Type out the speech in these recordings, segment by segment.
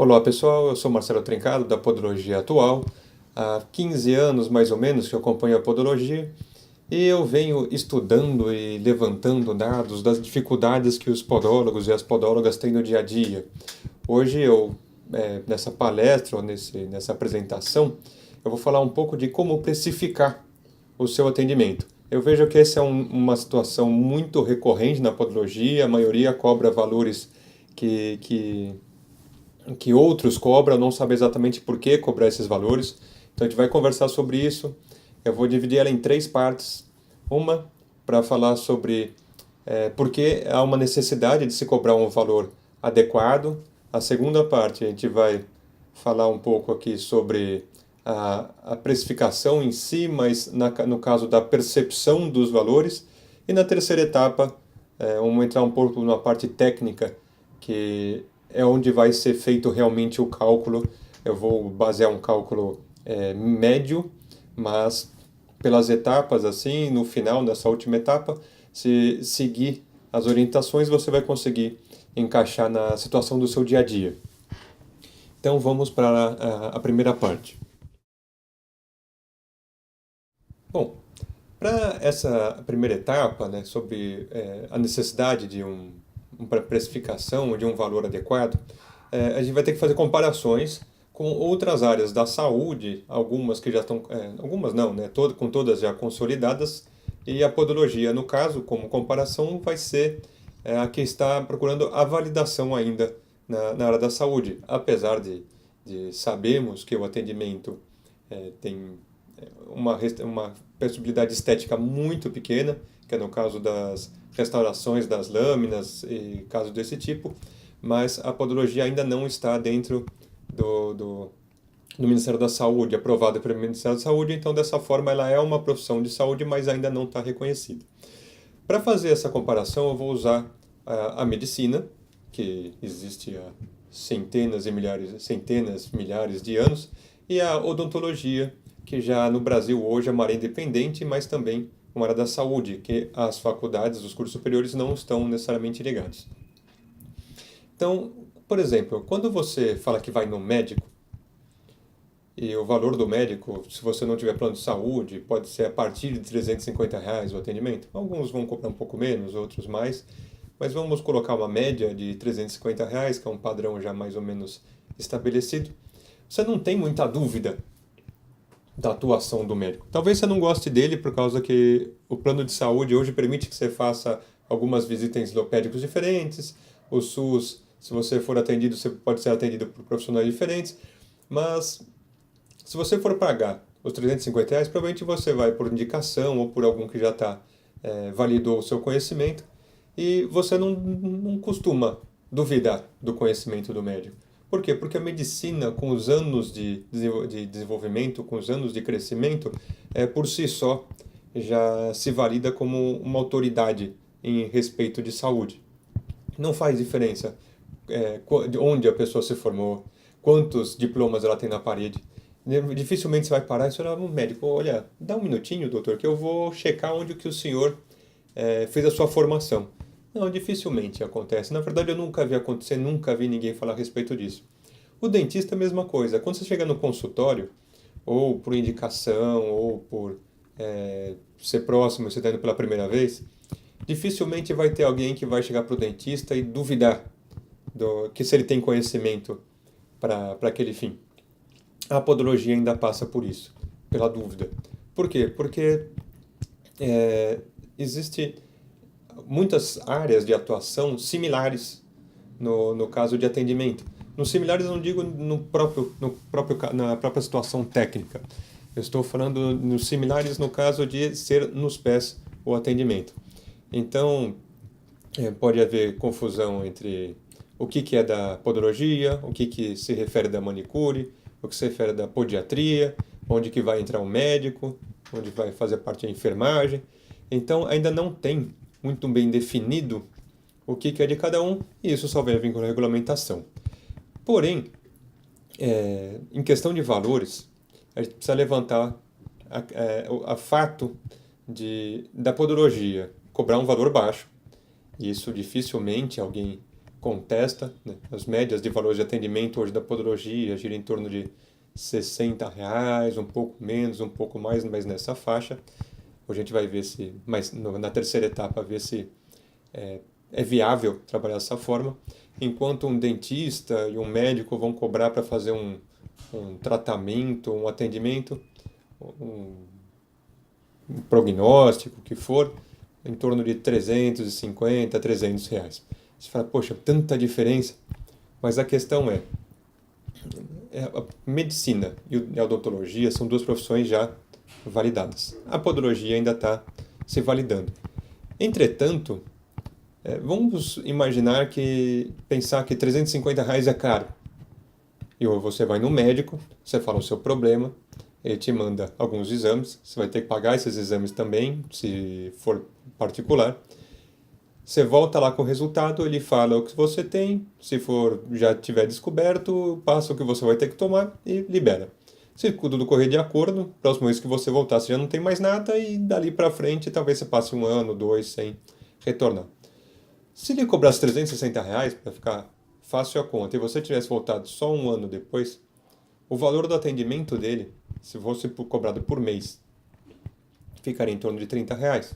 Olá pessoal, eu sou Marcelo Trincado da Podologia Atual. Há 15 anos mais ou menos que eu acompanho a podologia e eu venho estudando e levantando dados das dificuldades que os podólogos e as podólogas têm no dia a dia. Hoje nessa palestra ou nessa apresentação, eu vou falar um pouco de como precificar o seu atendimento. Eu vejo que essa é uma situação muito recorrente na podologia, a maioria cobra valores que que outros cobram, não sabe exatamente por que cobrar esses valores. Então a gente vai conversar sobre isso. Eu vou dividir ela em três partes. Uma para falar sobre por que há uma necessidade de se cobrar um valor adequado. A segunda parte a gente vai falar um pouco aqui sobre a precificação em si, mas no caso da percepção dos valores. E na terceira etapa, vamos entrar um pouco na parte técnica, que é onde vai ser feito realmente o cálculo. Eu vou basear um cálculo médio, mas pelas etapas assim, no final, nessa última etapa, se seguir as orientações, você vai conseguir encaixar na situação do seu dia a dia. Então vamos para a primeira parte. Bom, para essa primeira etapa, né, sobre a necessidade de uma precificação de um valor adequado, a gente vai ter que fazer comparações com outras áreas da saúde, algumas que já estão, algumas não, né, com todas já consolidadas, e a podologia, no caso, como comparação, vai ser a que está procurando a validação ainda na área da saúde, apesar de sabermos que o atendimento tem uma possibilidade estética muito pequena, que é no caso das restaurações das lâminas e casos desse tipo, mas a podologia ainda não está dentro do Ministério da Saúde, aprovada pelo Ministério da Saúde, então dessa forma ela é uma profissão de saúde, mas ainda não está reconhecida. Para fazer essa comparação, eu vou usar a medicina, que existe há centenas, milhares de anos, e a odontologia, que já no Brasil hoje é uma área independente, mas também uma área da saúde, que as faculdades, os cursos superiores não estão necessariamente ligados. Então, por exemplo, quando você fala que vai no médico, e o valor do médico, se você não tiver plano de saúde, pode ser a partir de R$ 350 o atendimento. Alguns vão cobrar um pouco menos, outros mais, mas vamos colocar uma média de R$ 350, que é um padrão já mais ou menos estabelecido. Você não tem muita dúvida da atuação do médico. Talvez você não goste dele por causa que o plano de saúde hoje permite que você faça algumas visitas endodontísticas diferentes. O SUS, se você for atendido, você pode ser atendido por profissionais diferentes. Mas se você for pagar os R$ 350, provavelmente você vai por indicação ou por algum que já validou o seu conhecimento e você não costuma duvidar do conhecimento do médico. Por quê? Porque a medicina, com os anos de desenvolvimento, com os anos de crescimento, por si só já se valida como uma autoridade em respeito de saúde. Não faz diferença de onde a pessoa se formou, quantos diplomas ela tem na parede. Dificilmente você vai parar e você vai no médico, olha, dá um minutinho, doutor, que eu vou checar onde que o senhor fez a sua formação. Não, dificilmente acontece. Na verdade, eu nunca vi acontecer, nunca vi ninguém falar a respeito disso. O dentista é a mesma coisa. Quando você chega no consultório, ou por indicação, ou por ser próximo, você está indo pela primeira vez, dificilmente vai ter alguém que vai chegar para o dentista e duvidar que se ele tem conhecimento para aquele fim. A podologia ainda passa por isso, pela dúvida. Por quê? Porque existe muitas áreas de atuação similares no caso de atendimento. Nos similares eu não digo na própria situação técnica. Eu estou falando nos similares no caso de ser nos pés o atendimento. Então, pode haver confusão entre o que é da podologia, o que se refere da manicure, o que se refere da podiatria, onde que vai entrar o médico, onde vai fazer parte da enfermagem. Então, ainda não tem muito bem definido o que é de cada um, e isso só vai vir com a regulamentação. Porém, em questão de valores, a gente precisa levantar a fato da podologia cobrar um valor baixo. Isso dificilmente alguém contesta, né? As médias de valores de atendimento hoje da podologia giram em torno de R$ 60, um pouco menos, um pouco mais, mas nessa faixa. Hoje a gente vai ver se, mas na terceira etapa, ver se é viável trabalhar dessa forma. Enquanto um dentista e um médico vão cobrar para fazer um tratamento, um atendimento, um prognóstico, o que for, em torno de 350, R$ 300. Você fala, poxa, tanta diferença. Mas a questão a medicina e a odontologia são duas profissões já validadas. A podologia ainda está se validando. Entretanto, vamos imaginar pensar que R$ 350 é caro. E você vai no médico, você fala o seu problema, ele te manda alguns exames, você vai ter que pagar esses exames também, se for particular. Você volta lá com o resultado, ele fala o que você tem, se for já tiver descoberto, passa o que você vai ter que tomar e libera. Se tudo correr de acordo, próximo mês que você voltar, você já não tem mais nada e dali para frente talvez você passe 1 ano, 2 sem retornar. Se ele cobrasse R$ 360 para ficar fácil a conta e você tivesse voltado só 1 ano depois, o valor do atendimento dele, se fosse cobrado por mês, ficaria em torno de R$ 30.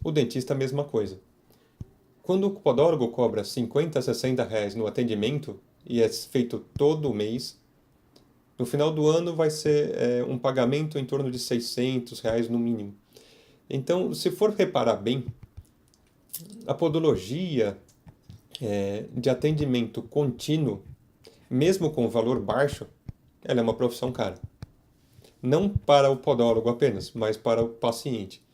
O dentista, a mesma coisa. Quando o podólogo cobra R$ 50, R$ 60 no atendimento e é feito todo mês, no final do ano vai ser um pagamento em torno de R$ 600 no mínimo. Então, se for reparar bem, a podologia de atendimento contínuo, mesmo com valor baixo, ela é uma profissão cara. Não para o podólogo apenas, mas para o paciente.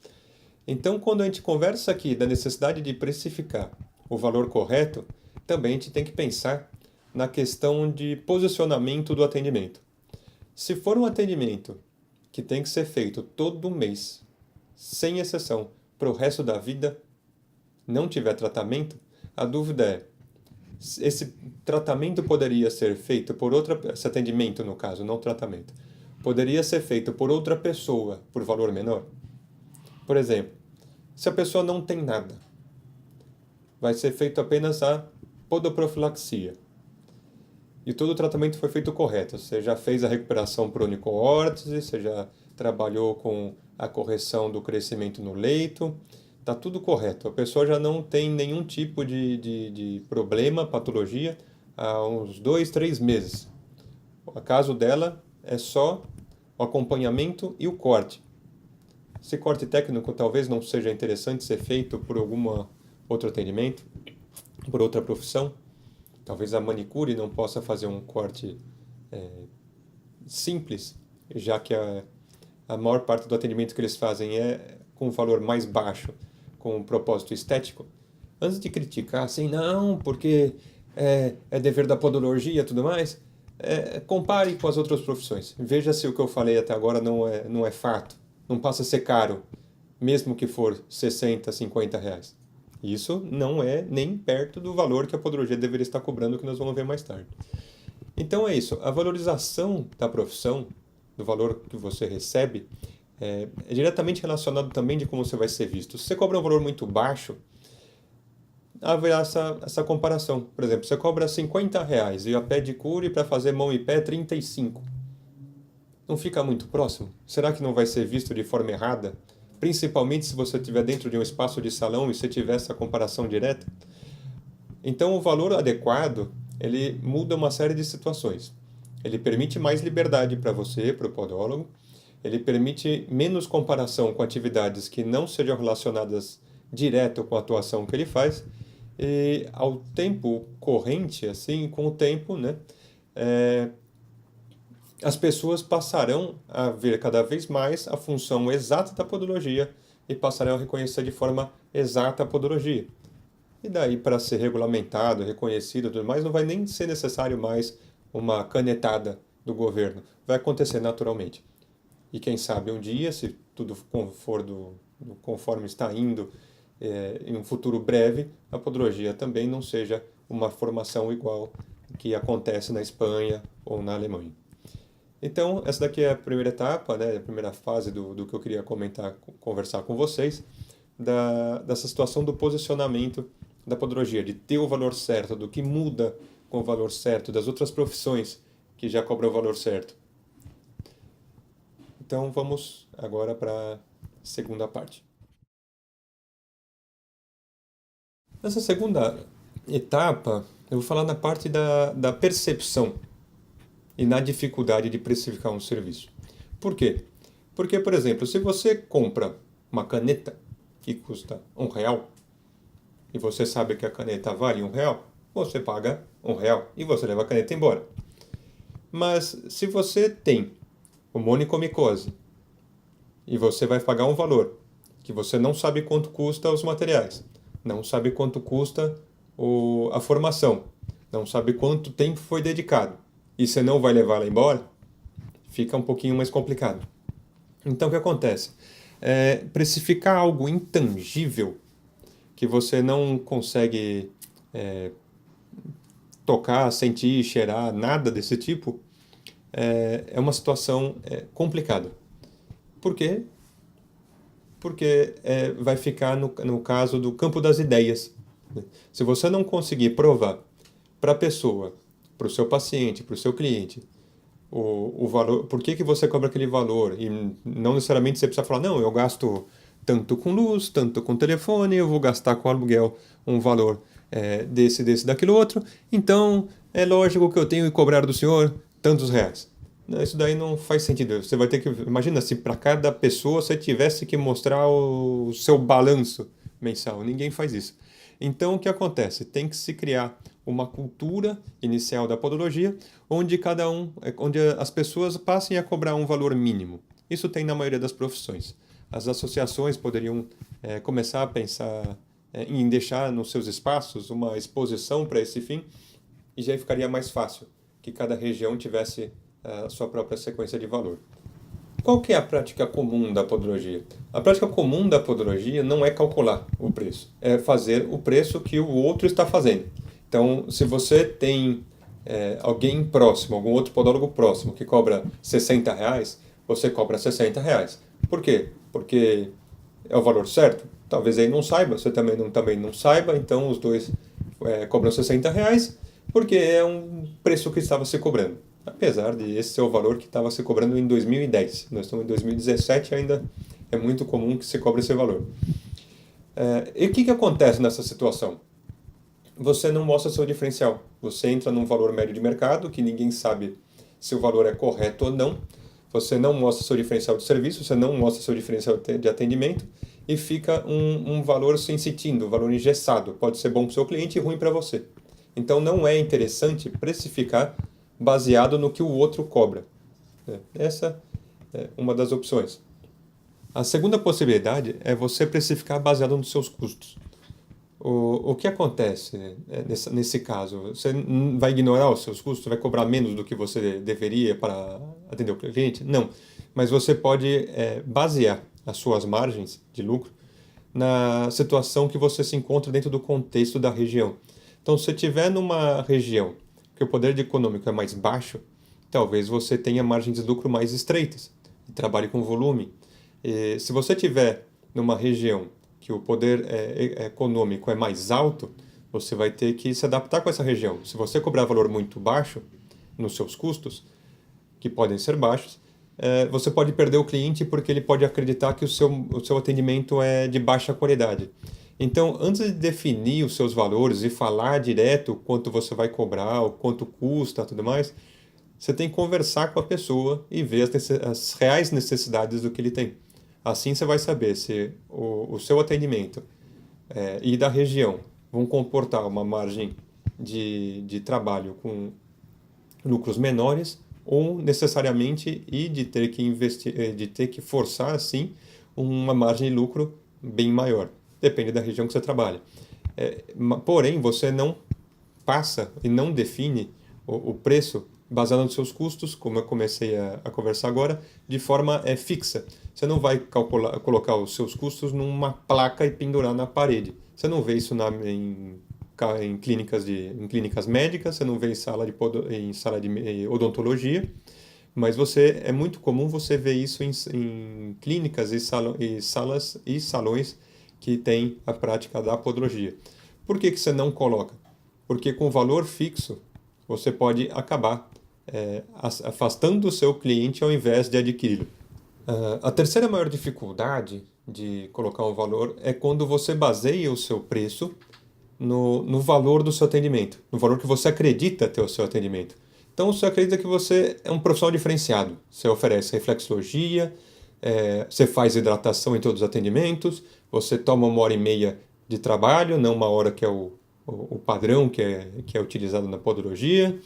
Então, quando a gente conversa aqui da necessidade de precificar o valor correto, também a gente tem que pensar na questão de posicionamento do atendimento. Se for um atendimento que tem que ser feito todo mês, sem exceção, para o resto da vida, não tiver tratamento, a dúvida é, esse tratamento poderia ser feito por esse atendimento no caso, não tratamento, poderia ser feito por outra pessoa por valor menor? Por exemplo, se a pessoa não tem nada, vai ser feito apenas a podoprofilaxia. E todo o tratamento foi feito correto. Você já fez a recuperação por onicoórtese, você já trabalhou com a correção do crescimento no leito, está tudo correto. A pessoa já não tem nenhum tipo de problema, patologia, há uns 2, 3 meses. O caso dela é só o acompanhamento e o corte. Esse corte técnico talvez não seja interessante ser feito por algum outro atendimento, por outra profissão. Talvez a manicure não possa fazer um corte simples, já que a maior parte do atendimento que eles fazem é com um valor mais baixo, com um propósito estético. Antes de criticar assim, não, porque é dever da podologia e tudo mais, compare com as outras profissões. Veja se o que eu falei até agora não é fato. Não passa a ser caro, mesmo que for 60, 50 reais. Isso não é nem perto do valor que a podologia deveria estar cobrando, que nós vamos ver mais tarde. Então é isso. A valorização da profissão, do valor que você recebe, é diretamente relacionado também de como você vai ser visto. Se você cobra um valor muito baixo, haverá essa comparação. Por exemplo, você cobra R$ 50 e a pedicure para fazer mão e pé 35. Não fica muito próximo? Será que não vai ser visto de forma errada? Principalmente se você estiver dentro de um espaço de salão e você tiver essa comparação direta? Então, o valor adequado, ele muda uma série de situações. Ele permite mais liberdade para você, para o podólogo. Ele permite menos comparação com atividades que não sejam relacionadas direto com a atuação que ele faz. E ao tempo corrente, assim, com o tempo, né? As pessoas passarão a ver cada vez mais a função exata da podologia e passarão a reconhecer de forma exata a podologia. E daí, para ser regulamentado, reconhecido e tudo mais, não vai nem ser necessário mais uma canetada do governo. Vai acontecer naturalmente. E quem sabe um dia, se tudo for conforme está indo, em um futuro breve, a podologia também não seja uma formação igual que acontece na Espanha ou na Alemanha. Então, essa daqui é a primeira etapa, né, a primeira fase do que eu queria conversar com vocês, dessa situação do posicionamento da podologia, de ter o valor certo, do que muda com o valor certo, das outras profissões que já cobram o valor certo. Então vamos agora para a segunda parte. Nessa segunda etapa, eu vou falar na parte da percepção e na dificuldade de precificar um serviço. Por quê? Porque, por exemplo, se você compra uma caneta que custa R$ 1 e você sabe que a caneta vale R$ 1, você paga R$ 1 e você leva a caneta embora. Mas se você tem uma onychomicose e você vai pagar um valor que você não sabe quanto custa os materiais, não sabe quanto custa a formação, não sabe quanto tempo foi dedicado, e você não vai levar ela embora, fica um pouquinho mais complicado. Então o que acontece? Precificar algo intangível que você não consegue tocar, sentir, cheirar, nada desse tipo, é uma situação complicada. Por quê? Porque vai ficar no caso do campo das ideias. Se você não conseguir provar para a pessoa, para o seu paciente, para o seu cliente, o valor, por que você cobra aquele valor? E não necessariamente você precisa falar, não, eu gasto tanto com luz, tanto com telefone, eu vou gastar com aluguel um valor desse, daquilo outro, então é lógico que eu tenho que cobrar do senhor tantos reais. Não, isso daí não faz sentido. Você vai ter que. Imagina se para cada pessoa você tivesse que mostrar o seu balanço mensal. Ninguém faz isso. Então, o que acontece? Tem que se criar uma cultura inicial da podologia, onde as pessoas passem a cobrar um valor mínimo. Isso tem na maioria das profissões. As associações poderiam começar a pensar em deixar nos seus espaços uma exposição para esse fim, e já ficaria mais fácil que cada região tivesse a sua própria sequência de valor. Qual que é a prática comum da podologia? A prática comum da podologia não é calcular o preço, é fazer o preço que o outro está fazendo. Então, se você tem alguém próximo, algum outro podólogo próximo que cobra R$ 60, você cobra R$ 60. Por quê? Porque é o valor certo? Talvez ele não saiba, você também não saiba, então os dois cobram R$ 60, porque é um preço que estava se cobrando. Apesar de esse ser o valor que estava se cobrando em 2010. Nós estamos em 2017 e ainda é muito comum que se cobre esse valor. E o que acontece nessa situação? Você não mostra seu diferencial. Você entra num valor médio de mercado, que ninguém sabe se o valor é correto ou não. Você não mostra seu diferencial de serviço, você não mostra seu diferencial de atendimento, e fica um valor sensitindo, um valor engessado. Pode ser bom para o seu cliente e ruim para você. Então não é interessante precificar baseado no que o outro cobra. Essa é uma das opções. A segunda possibilidade é você precificar baseado nos seus custos. O que acontece nesse caso? Você vai ignorar os seus custos? Vai cobrar menos do que você deveria para atender o cliente? Não. Mas você pode basear as suas margens de lucro na situação que você se encontra dentro do contexto da região. Então, se você estiver numa região que o poder econômico é mais baixo, talvez você tenha margens de lucro mais estreitas e trabalhe com volume. E se você estiver numa região que o poder econômico é mais alto, você vai ter que se adaptar com essa região. Se você cobrar valor muito baixo nos seus custos, que podem ser baixos, você pode perder o cliente porque ele pode acreditar que o seu atendimento é de baixa qualidade. Então, antes de definir os seus valores e falar direto quanto você vai cobrar, o quanto custa, tudo mais, você tem que conversar com a pessoa e ver as reais necessidades do que ele tem. Assim você vai saber se o seu atendimento e da região vão comportar uma margem de trabalho com lucros menores ou necessariamente de ter que investir, de ter que forçar assim uma margem de lucro bem maior. Depende da região que você trabalha. Porém, você não passa e não define o preço baseado nos seus custos, como eu comecei a conversar agora, de forma fixa. Você não vai colocar os seus custos numa placa e pendurar na parede. Você não vê isso em clínicas médicas, você não vê em sala de odontologia, mas é muito comum você ver isso em clínicas e salas e salões que têm a prática da podologia. Por que você não coloca? Porque com valor fixo você pode acabar afastando o seu cliente ao invés de adquiri-lo. A terceira maior dificuldade de colocar um valor é quando você baseia o seu preço no valor do seu atendimento, no valor que você acredita ter o seu atendimento. Então você acredita que você é um profissional diferenciado, você oferece reflexologia, você faz hidratação em todos os atendimentos, você toma 1h30 de trabalho, não 1 hora que é o padrão que é utilizado na podologia,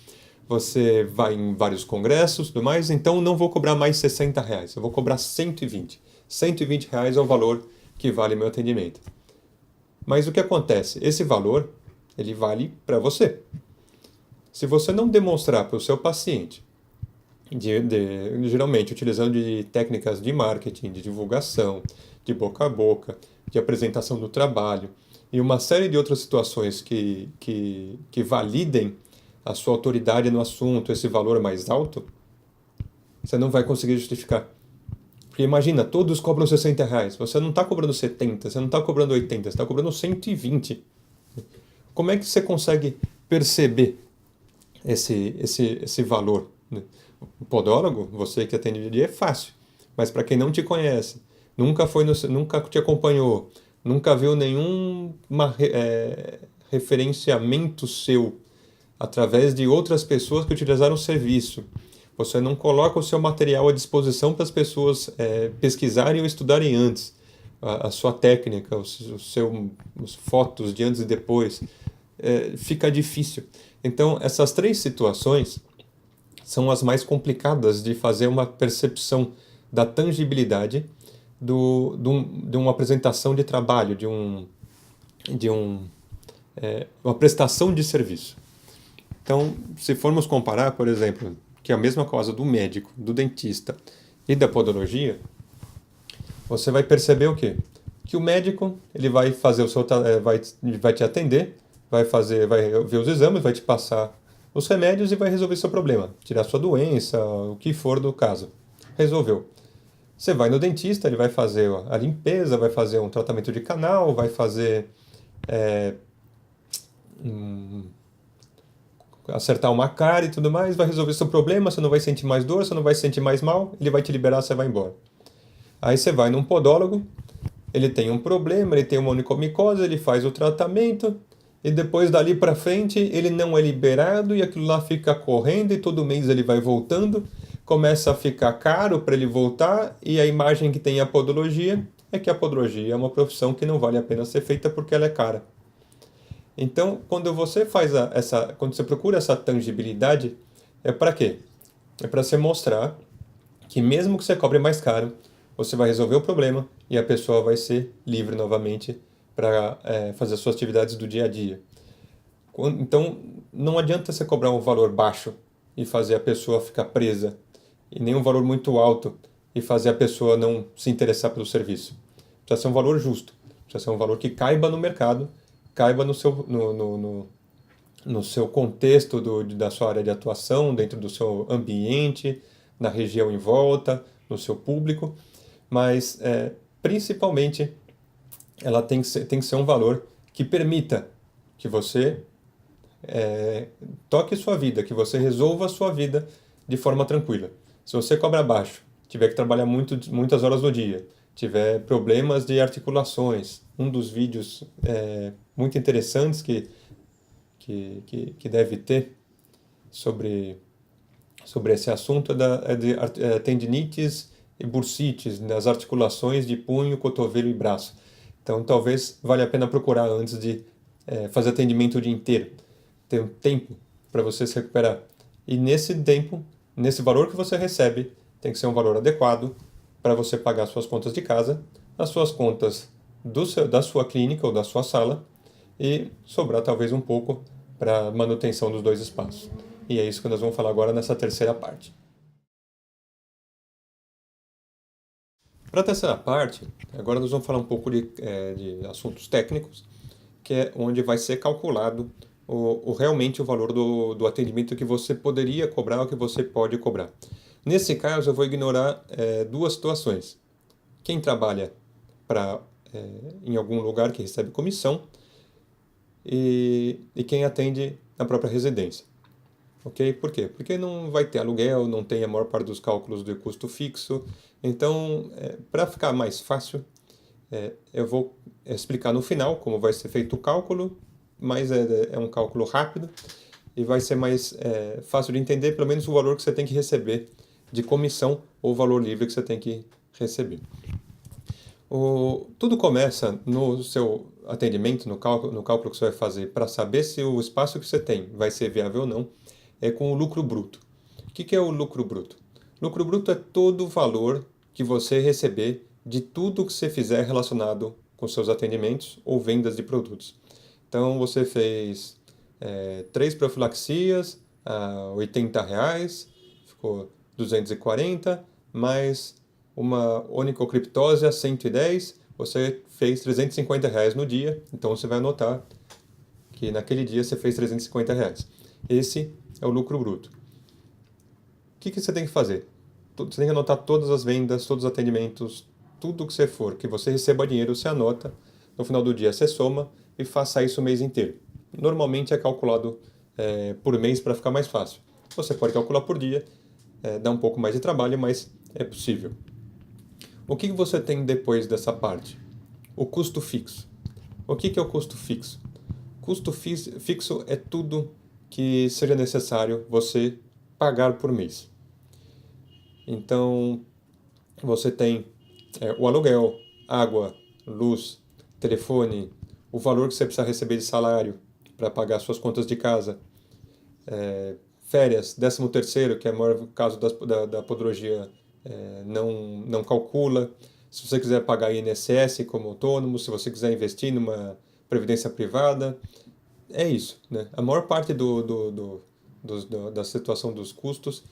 você vai em vários congressos e tudo mais, então não vou cobrar mais R$ 60, eu vou cobrar 120. R$ 120 é o valor que vale meu atendimento. Mas o que acontece? Esse valor, ele vale para você. Se você não demonstrar para o seu paciente, geralmente utilizando de técnicas de marketing, de divulgação, de boca a boca, de apresentação do trabalho e uma série de outras situações que validem a sua autoridade no assunto, esse valor mais alto, você não vai conseguir justificar. Porque imagina, todos cobram R$ 60. Você não está cobrando 70, você não está cobrando 80, você está cobrando 120. Como é que você consegue perceber esse valor? O podólogo, você que atende de dia, é fácil. Mas para quem não te conhece, nunca te acompanhou, nunca viu nenhum referenciamento seu através de outras pessoas que utilizaram o serviço, você não coloca o seu material à disposição para as pessoas pesquisarem ou estudarem antes, a sua técnica, os fotos de antes e depois, fica difícil. Então, essas 3 situações são as mais complicadas de fazer uma percepção da tangibilidade de uma apresentação de trabalho, uma prestação de serviço. Então, se formos comparar, por exemplo, que é a mesma coisa do médico, do dentista e da podologia, você vai perceber o quê? Que o médico, ele vai fazer vai te atender, vai ver os exames, vai te passar os remédios e vai resolver seu problema, tirar sua doença, o que for do caso. Resolveu. Você vai no dentista, ele vai fazer a limpeza, vai fazer um tratamento de canal, vai fazer acertar uma cárie e tudo mais, vai resolver seu problema, você não vai sentir mais dor, você não vai se sentir mais mal, ele vai te liberar, você vai embora. Aí você vai num podólogo, ele tem um problema, ele tem uma onicomicose, ele faz o tratamento, e depois dali para frente ele não é liberado e aquilo lá fica correndo e todo mês ele vai voltando, começa a ficar caro para ele voltar e a imagem que tem a podologia é que a podologia é uma profissão que não vale a pena ser feita porque ela é cara. Então, quando você quando você procura essa tangibilidade, é para quê? É para você mostrar que mesmo que você cobre mais caro, você vai resolver o problema e a pessoa vai ser livre novamente para fazer as suas atividades do dia a dia. Então, não adianta você cobrar um valor baixo e fazer a pessoa ficar presa, e nem um valor muito alto e fazer a pessoa não se interessar pelo serviço. Precisa ser um valor justo, precisa ser um valor que caiba no mercado, caiba no seu contexto da sua área de atuação, dentro do seu ambiente, na região em volta, no seu público, mas principalmente ela tem que ser um valor que permita que você toque sua vida, que você resolva a sua vida de forma tranquila. Se você cobra baixo, tiver que trabalhar muitas horas no dia, tiver problemas de articulações, um dos vídeos muito interessantes que deve ter sobre esse assunto é de tendinites e bursites nas articulações de punho, cotovelo e braço. Então, talvez valha a pena procurar antes de fazer atendimento o dia inteiro. Ter um tempo para você se recuperar. E nesse tempo, nesse valor que você recebe, tem que ser um valor adequado para você pagar suas contas de casa, as suas contas da sua clínica ou da sua sala e sobrar talvez um pouco para manutenção dos 2 espaços. E é isso que nós vamos falar agora nessa terceira parte. Para a terceira parte, agora nós vamos falar um pouco de assuntos técnicos, que é onde vai ser calculado realmente o valor do atendimento que você poderia cobrar ou que você pode cobrar. Nesse caso, eu vou ignorar 2 situações. Quem trabalha em algum lugar que recebe comissão e quem atende na própria residência. Ok? Por quê? Porque não vai ter aluguel, não tem a maior parte dos cálculos de custo fixo. Então, para ficar mais fácil, eu vou explicar no final como vai ser feito o cálculo, mas é um cálculo rápido e vai ser mais fácil de entender pelo menos o valor que você tem que receber de comissão ou o valor livre que você tem que receber. Tudo começa no seu atendimento, no cálculo que você vai fazer para saber se o espaço que você tem vai ser viável ou não, é com o lucro bruto. O que é o lucro bruto? Lucro bruto é todo o valor que você receber de tudo que você fizer relacionado com seus atendimentos ou vendas de produtos. Então, você fez 3 profilaxias a R$ 80, ficou 240, mais uma onicocriptose a 110, você fez R$ 350 no dia, então você vai anotar que naquele dia você fez R$ 350. Esse é o lucro bruto. O que você tem que fazer? Você tem que anotar todas as vendas, todos os atendimentos, tudo que você for, que você receba dinheiro, você anota, no final do dia você soma e faça isso o mês inteiro. Normalmente é calculado por mês para ficar mais fácil. Você pode calcular por dia, dá um pouco mais de trabalho, mas é possível. O que você tem depois dessa parte? O custo fixo. O que é o custo fixo? Custo fixo é tudo que seja necessário você pagar por mês. Então, você tem o aluguel, água, luz, telefone, o valor que você precisa receber de salário para pagar suas contas de casa, férias, 13º, que é o maior caso da podologia, não calcula. Se você quiser pagar INSS como autônomo, se você quiser investir numa previdência privada, é isso, né? A maior parte da situação dos custos,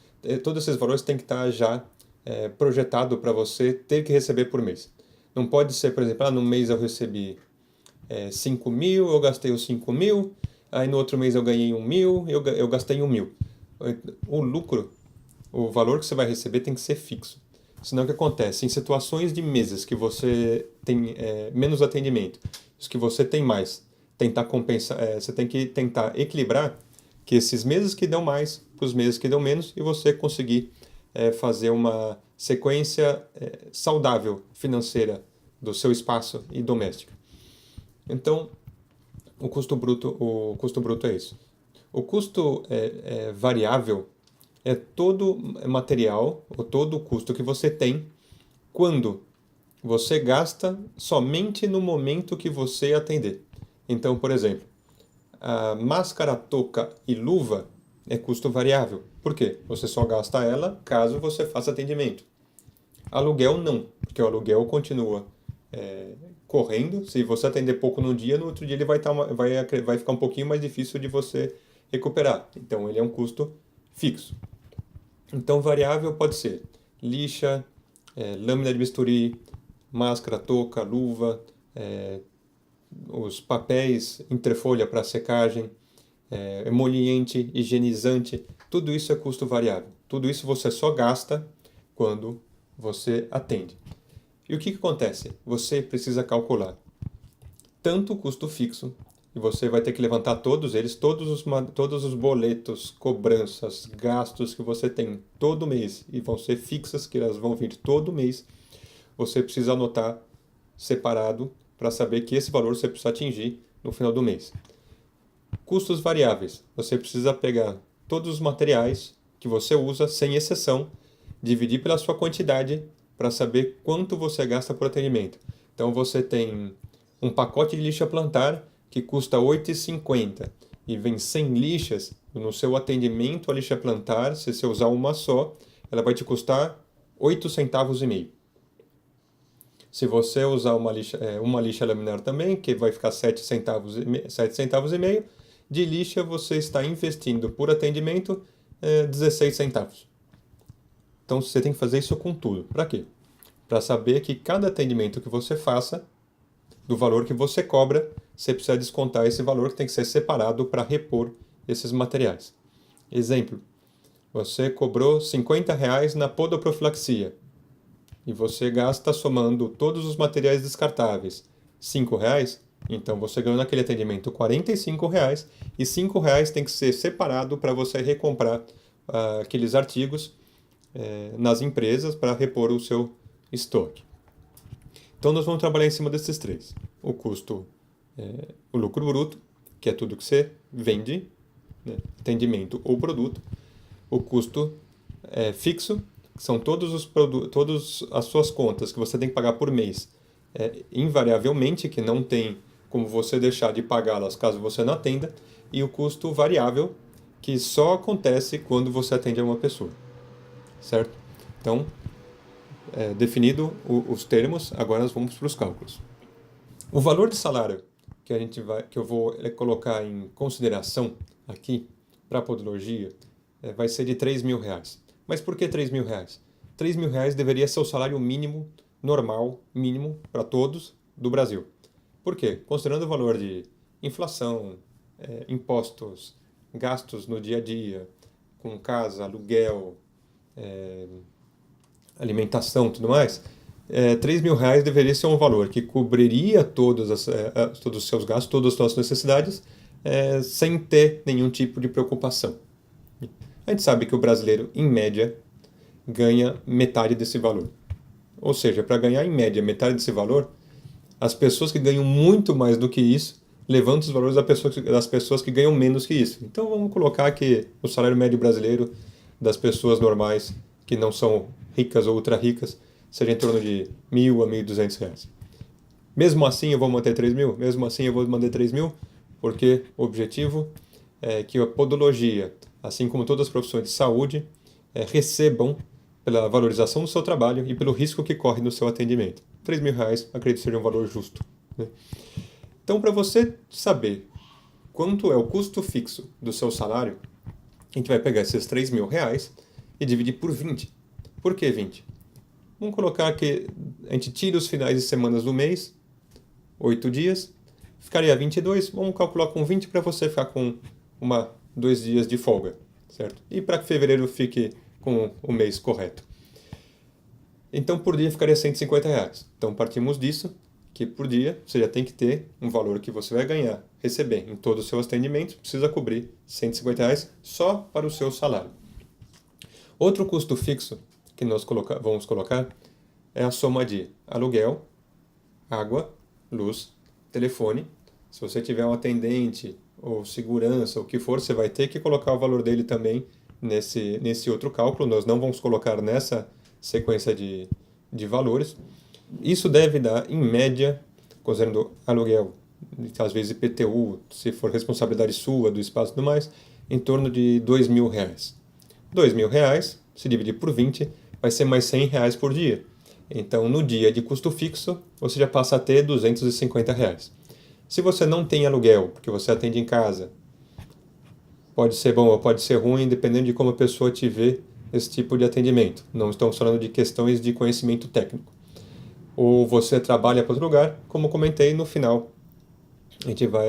todos esses valores têm que estar já projetado para você ter que receber por mês. Não pode ser, por exemplo, no mês eu recebi 5 mil, eu gastei os 5 mil, aí no outro mês eu ganhei 1 mil, eu gastei 1 mil. O lucro, o valor que você vai receber tem que ser fixo. Senão o que acontece? Em situações de meses que você tem menos atendimento, os que você tem mais, tentar compensar, você tem que tentar equilibrar que esses meses que dão mais para os meses que dão menos e você conseguir fazer uma sequência saudável financeira do seu espaço e doméstica. Então, o custo bruto é isso. O custo variável é todo material ou todo o custo que você tem quando você gasta somente no momento que você atender. Então, por exemplo, a máscara, touca e luva é custo variável. Por quê? Você só gasta ela caso você faça atendimento. Aluguel não, porque o aluguel continua correndo. Se você atender pouco num dia, no outro dia ele vai ficar um pouquinho mais difícil de você recuperar. Então, ele é um custo fixo. Então, variável pode ser lixa, lâmina de bisturi, máscara, touca, luva, os papéis entrefolha para secagem, emoliente, higienizante, tudo isso é custo variável. Tudo isso você só gasta quando você atende. E o que acontece? Você precisa calcular tanto o custo fixo, e você vai ter que levantar todos eles, todos os boletos, cobranças, gastos que você tem todo mês, e vão ser fixas, que elas vão vir todo mês. Você precisa anotar separado para saber que esse valor você precisa atingir no final do mês. Custos variáveis. Você precisa pegar todos os materiais que você usa, sem exceção, dividir pela sua quantidade para saber quanto você gasta por atendimento. Então, você tem um pacote de lixa plantar que custa R$ 8,50 e vem 100 lixas. No seu atendimento a lixa plantar, se você usar uma só, ela vai te custar 8,5 centavos. Se você usar uma lixa laminar também, que vai ficar 7 centavos, 7 centavos e meio, de lixa você está investindo por atendimento 16 centavos. Então você tem que fazer isso com tudo. Para quê? Para saber que cada atendimento que você faça, do valor que você cobra, você precisa descontar esse valor que tem que ser separado para repor esses materiais. Exemplo, você cobrou R$ 50 na podoprofilaxia e você gasta somando todos os materiais descartáveis R$ 5, Então você ganhou naquele atendimento R$ 45 e R$ 5 tem que ser separado para você recomprar aqueles artigos nas empresas para repor o seu estoque. Então nós vamos trabalhar em cima desses três. O custo, o lucro bruto, que é tudo que você vende, né, atendimento ou produto. O custo fixo, que são todas as suas contas que você tem que pagar por mês, invariavelmente, que não tem como você deixar de pagá-las caso você não atenda. E o custo variável, que só acontece quando você atende a uma pessoa. Certo? Então, definido os termos, agora nós vamos para os cálculos. O valor de salário que eu vou colocar em consideração aqui para a podologia vai ser de R$ 3.000. Mas por que R$ 3.000? R$ 3.000 deveria ser o salário mínimo, normal, mínimo para todos do Brasil. Por quê? Considerando o valor de inflação, impostos, gastos no dia a dia, com casa, aluguel, alimentação e tudo mais, R$ 3.000 deveria ser um valor que cobriria todos os seus gastos, todas as suas necessidades, sem ter nenhum tipo de preocupação. A gente sabe que o brasileiro, em média, ganha metade desse valor. Ou seja, para ganhar em média metade desse valor, as pessoas que ganham muito mais do que isso levantam os valores das pessoas que ganham menos que isso. Então vamos colocar que o salário médio brasileiro das pessoas normais, que não são ricas ou ultra ricas, seja em torno de R$ 1.000 a R$ 1.200. Mesmo assim eu vou manter 3.000? Mesmo assim eu vou manter 3.000? Porque o objetivo é que a podologia, assim como todas as profissões de saúde, recebam pela valorização do seu trabalho e pelo risco que corre no seu atendimento. R$ 3.000 acredito seja um valor justo, né? Então, para você saber quanto é o custo fixo do seu salário, a gente vai pegar esses R$ 3.000 e dividir por 20. Por que 20? Vamos colocar que a gente tira os finais de semana do mês, 8 dias, ficaria 22. Vamos calcular com 20 para você ficar com 2 dias de folga, certo? E para que fevereiro fique com o mês correto. Então, por dia ficaria R$ 150. Então, partimos disso, que por dia você já tem que ter um valor que você vai ganhar, receber em todos os seus atendimentos, precisa cobrir R$ 150 só para o seu salário. Outro custo fixo que nós vamos colocar é a soma de aluguel, água, luz, telefone. Se você tiver um atendente ou segurança, o que for, você vai ter que colocar o valor dele também nesse outro cálculo. Nós não vamos colocar nessa sequência de valores. Isso deve dar, em média, considerando aluguel, às vezes IPTU, se for responsabilidade sua, do espaço e tudo mais, em torno de R$ 2.000. R$ 2.000, se dividir por 20, vai ser mais R$ 100 por dia. Então, no dia de custo fixo, você já passa a ter R$ 250. Se você não tem aluguel, porque você atende em casa, pode ser bom ou pode ser ruim, dependendo de como a pessoa te vê esse tipo de atendimento. Não estamos falando de questões de conhecimento técnico. Ou você trabalha para outro lugar, como comentei no final.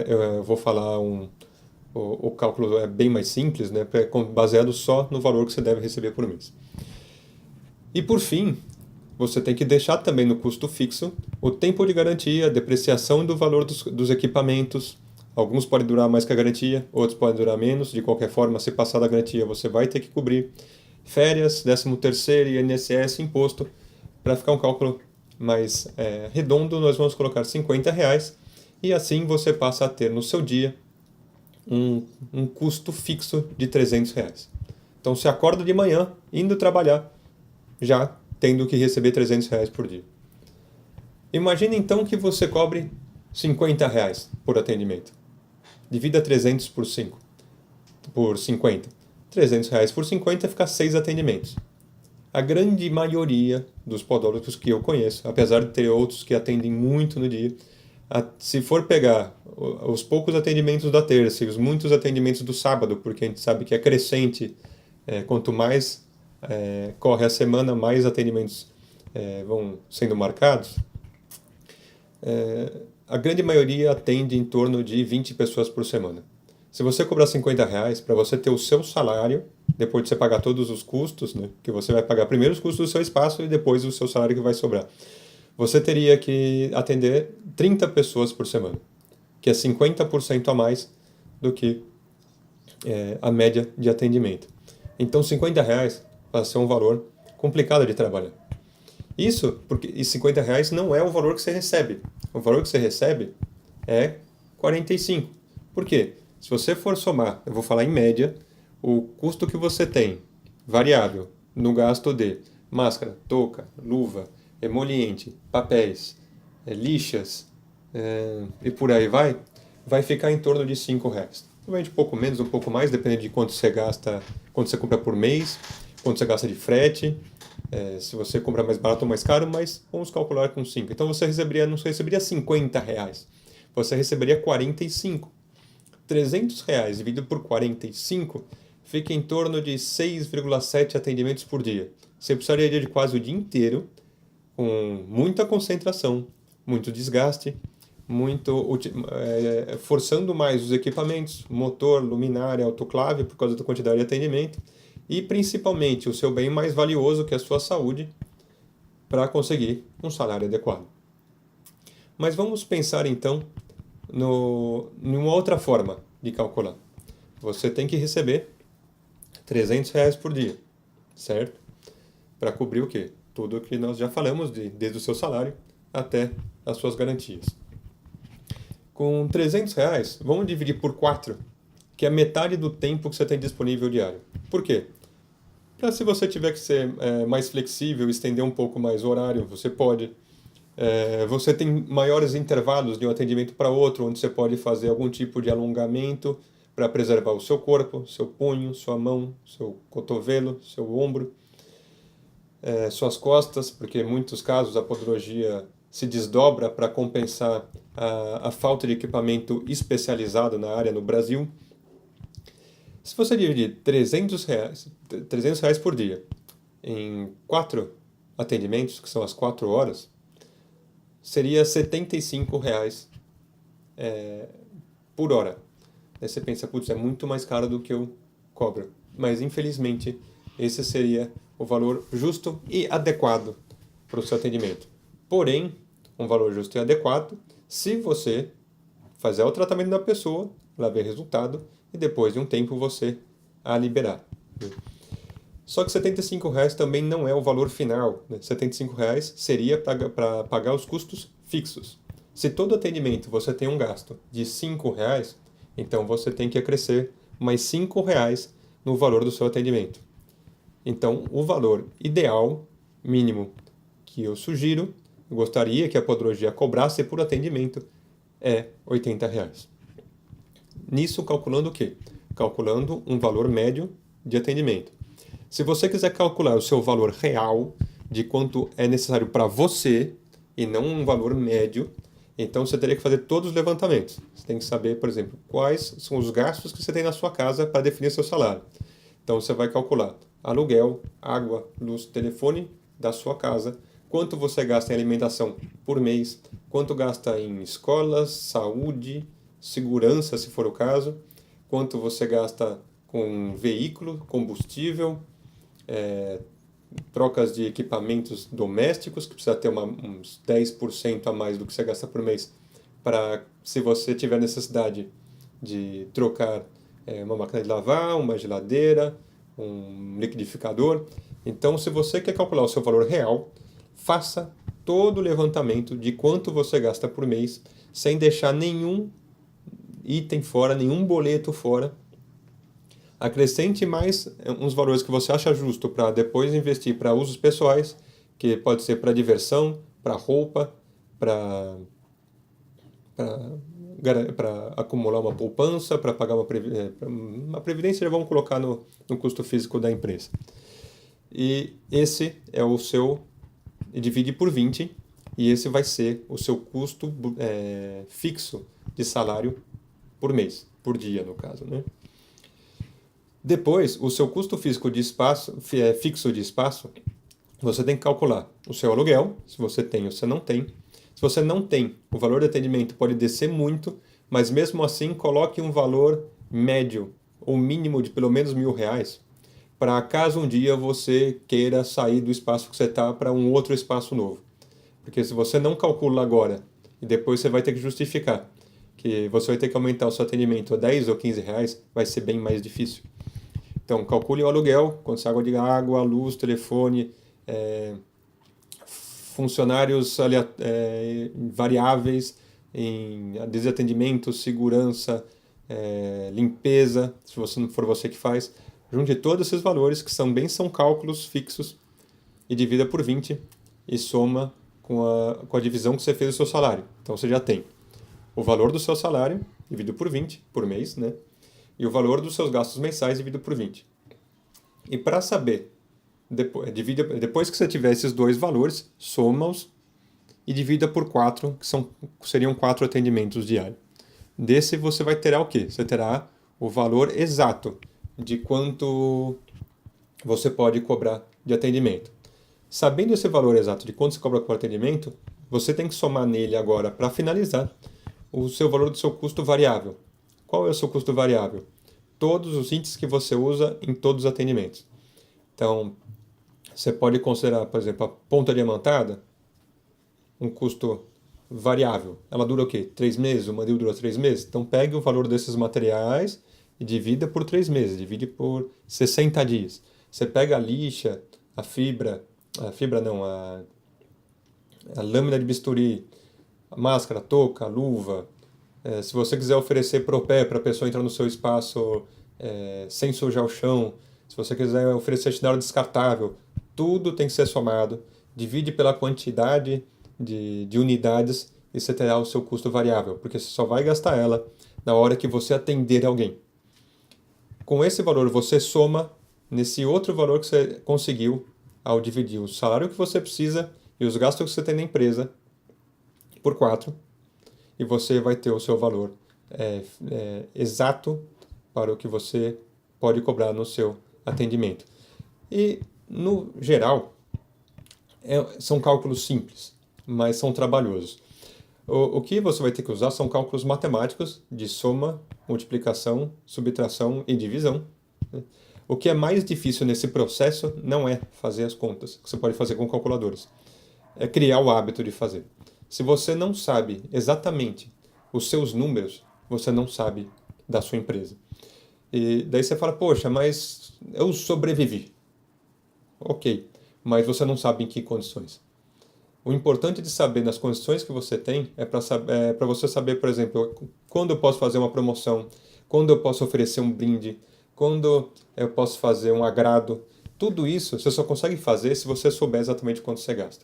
Eu vou falar o cálculo é bem mais simples, né, baseado só no valor que você deve receber por mês. E por fim, você tem que deixar também no custo fixo o tempo de garantia, a depreciação do valor dos equipamentos. Alguns podem durar mais que a garantia, outros podem durar menos. De qualquer forma, se passar da garantia, você vai ter que cobrir. Férias, 13º, INSS, imposto. Para ficar um cálculo mais redondo, nós vamos colocar R$ 50 e assim você passa a ter no seu dia um custo fixo de R$ 300. Então, você acorda de manhã, indo trabalhar, já tendo que receber R$ 300 por dia. Imagine então que você cobre R$ 50 por atendimento. Divida 300 por 5, por 50. R$ 300 por 50 fica 6 atendimentos. A grande maioria dos podólogos que eu conheço, apesar de ter outros que atendem muito no dia, se for pegar os poucos atendimentos da terça e os muitos atendimentos do sábado, porque a gente sabe que é crescente, quanto mais corre a semana, mais atendimentos vão sendo marcados, a grande maioria atende em torno de 20 pessoas por semana. Se você cobrar R$ 50 para você ter o seu salário, depois de você pagar todos os custos, né, que você vai pagar primeiro os custos do seu espaço e depois o seu salário que vai sobrar, você teria que atender 30 pessoas por semana. que é 50% a mais do que a média de atendimento. Então, R$ 50 vai ser um valor complicado de trabalhar. Isso porque e R$ 50 não é o valor que você recebe. O valor que você recebe é 45. Por quê? Se você for somar, eu vou falar em média, o custo que você tem variável no gasto de máscara, touca, luva, emoliente, papéis, lixas e por aí vai ficar em torno de R$ 5. Provavelmente um pouco menos, um pouco mais, depende de quanto você gasta, quanto você compra por mês, quanto você gasta de frete, se você comprar mais barato ou mais caro, mas vamos calcular com 5. Então você não receberia R$ 50, você receberia 45. R$ 300 dividido por 45 fica em torno de 6,7 atendimentos por dia. Você precisaria de quase o dia inteiro, com muita concentração, muito desgaste, forçando mais os equipamentos, motor, luminária, autoclave, por causa da quantidade de atendimento, e principalmente o seu bem mais valioso, que é a sua saúde, para conseguir um salário adequado. Mas vamos pensar então numa outra forma de calcular. Você tem que receber R$ 300 por dia, certo? Para cobrir o quê? Tudo o que nós já falamos, desde o seu salário até as suas garantias. Com R$ 300, vamos dividir por 4, que é metade do tempo que você tem disponível diário. Por quê? Para se você tiver que ser mais flexível, estender um pouco mais o horário, você pode. Você tem maiores intervalos de um atendimento para outro, onde você pode fazer algum tipo de alongamento para preservar o seu corpo, seu punho, sua mão, seu cotovelo, seu ombro, suas costas, porque em muitos casos a podologia se desdobra para compensar a falta de equipamento especializado na área no Brasil. Se você dividir R$ 300 por dia em 4 atendimentos, que são as 4 horas, seria R$ 75 por hora. Aí você pensa, putz, é muito mais caro do que eu cobro. Mas, infelizmente, esse seria o valor justo e adequado para o seu atendimento. Porém, um valor justo e adequado se você fazer o tratamento da pessoa, lá ver resultado, e depois de um tempo você a liberar. Só que R$ 75 também não é o valor final. Né? R$ 75 seria para pagar os custos fixos. Se todo atendimento você tem um gasto de R$ 5, então você tem que acrescer mais R$ 5 no valor do seu atendimento. Então, o valor ideal, mínimo, que eu sugiro, eu gostaria que a podologia cobrasse por atendimento, é R$ 80. Nisso, calculando o quê? Calculando um valor médio de atendimento. Se você quiser calcular o seu valor real, de quanto é necessário para você, e não um valor médio, então você teria que fazer todos os levantamentos. Você tem que saber, por exemplo, quais são os gastos que você tem na sua casa para definir seu salário. Então você vai calcular aluguel, água, luz, telefone da sua casa, quanto você gasta em alimentação por mês, quanto gasta em escolas, saúde, segurança, se for o caso, quanto você gasta com veículo, combustível, trocas de equipamentos domésticos, que precisa ter uns 10% a mais do que você gasta por mês, para se você tiver necessidade de trocar uma máquina de lavar, uma geladeira, um liquidificador. Então, se você quer calcular o seu valor real, faça todo o levantamento de quanto você gasta por mês, sem deixar nenhum item fora, nenhum boleto fora. Acrescente mais uns valores que você acha justo para depois investir para usos pessoais, que pode ser para diversão, para roupa, para acumular uma poupança, para pagar uma previdência, vamos colocar no custo físico da empresa. E esse é o seu, divide por 20, e esse vai ser o seu custo fixo de salário por mês, por dia no caso, né? Depois, o seu custo físico de espaço, fixo de espaço, você tem que calcular o seu aluguel, se você tem ou se não tem. Se você não tem, o valor de atendimento pode descer muito, mas mesmo assim coloque um valor médio ou mínimo de pelo menos R$ 1.000, para caso um dia você queira sair do espaço que você está para um outro espaço novo. Porque se você não calcula agora e depois você vai ter que justificar, que você vai ter que aumentar o seu atendimento a 10 ou 15 reais, vai ser bem mais difícil. Então, calcule o aluguel, quanto você de água, luz, telefone, funcionários variáveis em desatendimento, segurança, limpeza, se você não for você que faz. Junte todos esses valores, que são cálculos fixos, e divida por 20 e soma com a divisão que você fez do seu salário. Então você já tem o valor do seu salário dividido por 20 por mês, né? E o valor dos seus gastos mensais dividido por 20. E para saber, depois que você tiver esses dois valores, soma-os e divida por 4, seriam 4 atendimentos diários. Desse você vai ter o quê? Você terá o valor exato de quanto você pode cobrar de atendimento. Sabendo esse valor exato de quanto você cobra por atendimento, você tem que somar nele agora, para finalizar, o seu valor do seu custo variável. Qual é o seu custo variável? Todos os itens que você usa em todos os atendimentos. Então, você pode considerar, por exemplo, a ponta diamantada um custo variável. Ela dura o quê? 3 meses? O mandil dura 3 meses? Então, pegue o valor desses materiais e divida por 3 meses. Divide por 60 dias. Você pega a lixa, a lâmina de bisturi, a máscara, a touca, a luva. Se você quiser oferecer propé para a pessoa entrar no seu espaço sem sujar o chão, se você quiser oferecer chinelo descartável, tudo tem que ser somado. Divide pela quantidade de unidades e você terá o seu custo variável, porque você só vai gastar ela na hora que você atender alguém. Com esse valor você soma nesse outro valor que você conseguiu ao dividir o salário que você precisa e os gastos que você tem na empresa por 4, e você vai ter o seu valor exato para o que você pode cobrar no seu atendimento. E, no geral, são cálculos simples, mas são trabalhosos. O que você vai ter que usar são cálculos matemáticos de soma, multiplicação, subtração e divisão, né? O que é mais difícil nesse processo não é fazer as contas, que você pode fazer com calculadoras. É criar o hábito de fazer. Se você não sabe exatamente os seus números, você não sabe da sua empresa. E daí você fala, poxa, mas eu sobrevivi. Ok, mas você não sabe em que condições. O importante de saber nas condições que você tem é para você saber, por exemplo, quando eu posso fazer uma promoção, quando eu posso oferecer um brinde, quando eu posso fazer um agrado. Tudo isso você só consegue fazer se você souber exatamente quanto você gasta.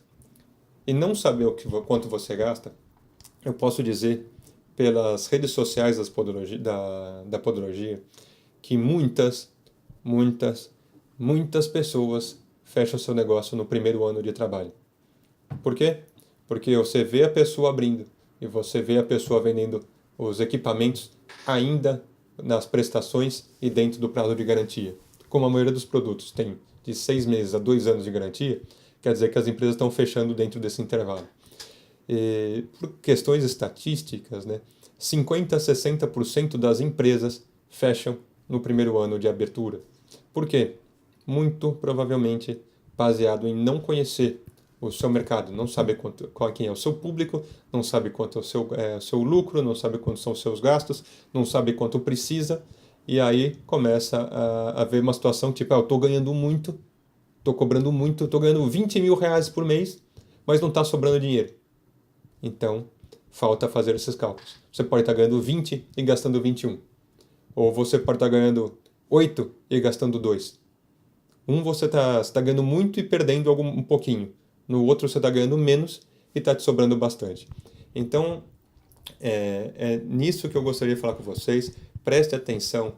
E não saber quanto você gasta, eu posso dizer pelas redes sociais da podologia que muitas pessoas fecham seu negócio no primeiro ano de trabalho. Por quê? Porque você vê a pessoa abrindo e você vê a pessoa vendendo os equipamentos ainda nas prestações e dentro do prazo de garantia. Como a maioria dos produtos tem de 6 meses a 2 anos de garantia, quer dizer que as empresas estão fechando dentro desse intervalo. E, por questões estatísticas, né, 50% a 60% das empresas fecham no primeiro ano de abertura. Por quê? Muito provavelmente baseado em não conhecer o seu mercado, não sabe quem é o seu público, não sabe quanto é o seu lucro, não sabe quantos são os seus gastos, não sabe quanto precisa, e aí começa a haver uma situação tipo, eu estou ganhando muito, estou cobrando muito, estou ganhando 20 mil reais por mês, mas não está sobrando dinheiro. Então, falta fazer esses cálculos. Você pode estar ganhando 20 e gastando 21. Ou você pode estar ganhando 8 e gastando 2. Você está ganhando muito e perdendo um pouquinho. No outro você está ganhando menos e está te sobrando bastante. Então, é nisso que eu gostaria de falar com vocês. Preste atenção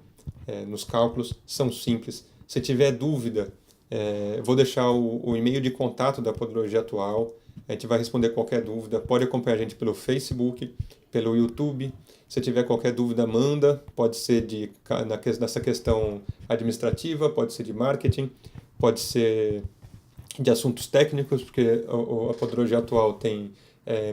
nos cálculos, são simples. Se tiver dúvida, vou deixar o e-mail de contato da Podologia Atual. A gente vai responder qualquer dúvida. Pode acompanhar a gente pelo Facebook, pelo YouTube. Se tiver qualquer dúvida, manda. Pode ser nessa questão administrativa, pode ser de marketing, pode ser de assuntos técnicos, porque a Podologia Atual tem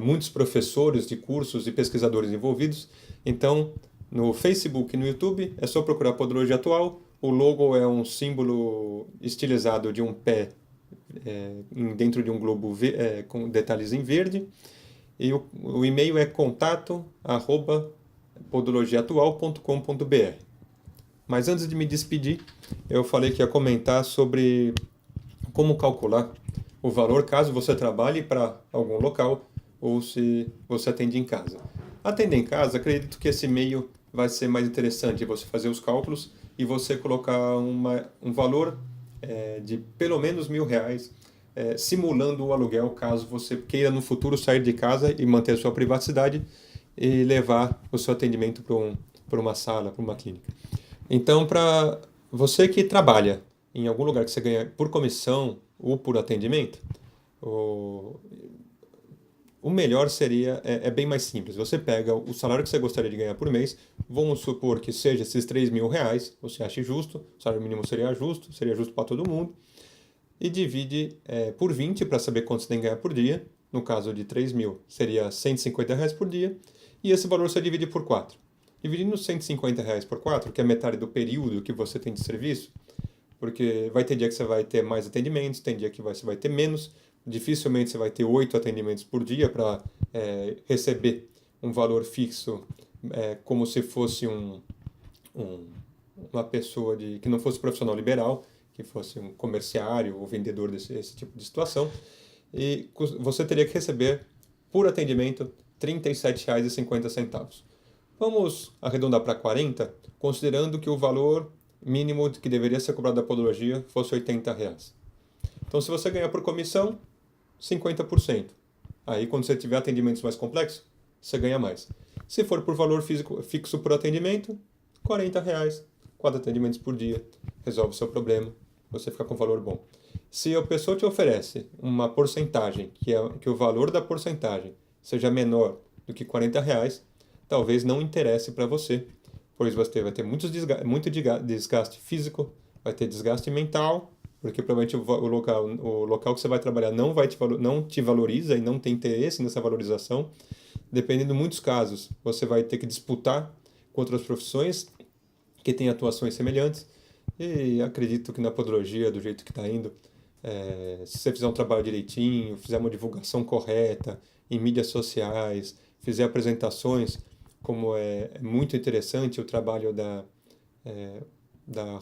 muitos professores de cursos e pesquisadores envolvidos. Então, no Facebook e no YouTube, é só procurar Podologia Atual. O logo é um símbolo estilizado de um pé dentro de um globo com detalhes em verde. E o e-mail é contato@ podologiaatual.com.br. Mas antes de me despedir, eu falei que ia comentar sobre como calcular o valor caso você trabalhe para algum local ou se você atende em casa. Atender em casa, acredito que esse meio vai ser mais interessante, você fazer os cálculos e você colocar um valor de pelo menos R$ 1.000, simulando o aluguel, caso você queira no futuro sair de casa e manter a sua privacidade e levar o seu atendimento para uma sala, para uma clínica. Então, para você que trabalha em algum lugar que você ganha por comissão ou por atendimento, o, o melhor seria, é bem mais simples. Você pega o salário que você gostaria de ganhar por mês, vamos supor que seja esses R$ 3.000, você acha justo, o salário mínimo seria justo para todo mundo, e divide por 20 para saber quanto você tem que ganhar por dia. No caso de 3.000, seria R$ 150 por dia, e esse valor você divide por 4. Dividindo R$ 150 por 4, que é metade do período que você tem de serviço, porque vai ter dia que você vai ter mais atendimentos, tem dia que você vai ter menos, dificilmente você vai ter 8 atendimentos por dia para receber um valor fixo, como se fosse uma pessoa que não fosse profissional liberal, que fosse um comerciário ou vendedor desse tipo de situação, e você teria que receber por atendimento R$ 37,50. Vamos arredondar para 40, considerando que o valor mínimo que deveria ser cobrado da podologia fosse R$ 80. Então, se você ganhar por comissão, 50%. Aí, quando você tiver atendimentos mais complexos, você ganha mais. Se for por valor fixo por atendimento, R$ 40. 4 atendimentos por dia, resolve o seu problema, você fica com um valor bom. Se a pessoa te oferece uma porcentagem, que o valor da porcentagem seja menor do que R$ 40, talvez não interesse para você, pois você vai ter muito desgaste físico, vai ter desgaste mental, porque provavelmente o local que você vai trabalhar não te valoriza e não tem interesse nessa valorização. Dependendo de muitos casos, você vai ter que disputar com outras profissões que têm atuações semelhantes. E acredito que na podologia, do jeito que está indo, se você fizer um trabalho direitinho, fizer uma divulgação correta em mídias sociais, fizer apresentações, como é muito interessante o trabalho da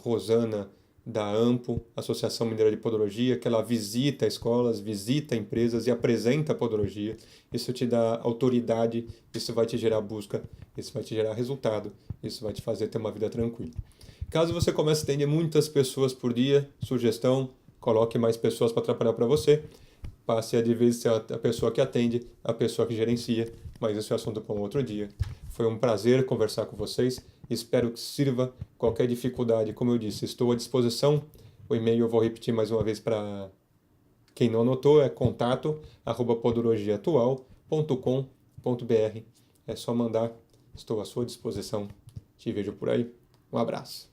Rosana, da AMPO, Associação Mineira de Podologia, que ela visita escolas, visita empresas e apresenta a podologia. Isso te dá autoridade, isso vai te gerar busca, isso vai te gerar resultado, isso vai te fazer ter uma vida tranquila. Caso você comece a atender muitas pessoas por dia, sugestão, coloque mais pessoas para trabalhar para você. Passe a de vez ser a pessoa que atende, a pessoa que gerencia, mas esse é assunto para um outro dia. Foi um prazer conversar com vocês, espero que sirva. Qualquer dificuldade, como eu disse, estou à disposição. O e-mail eu vou repetir mais uma vez para quem não anotou, é contato@podologiaatual.com.br. É só mandar, estou à sua disposição. Te vejo por aí. Um abraço.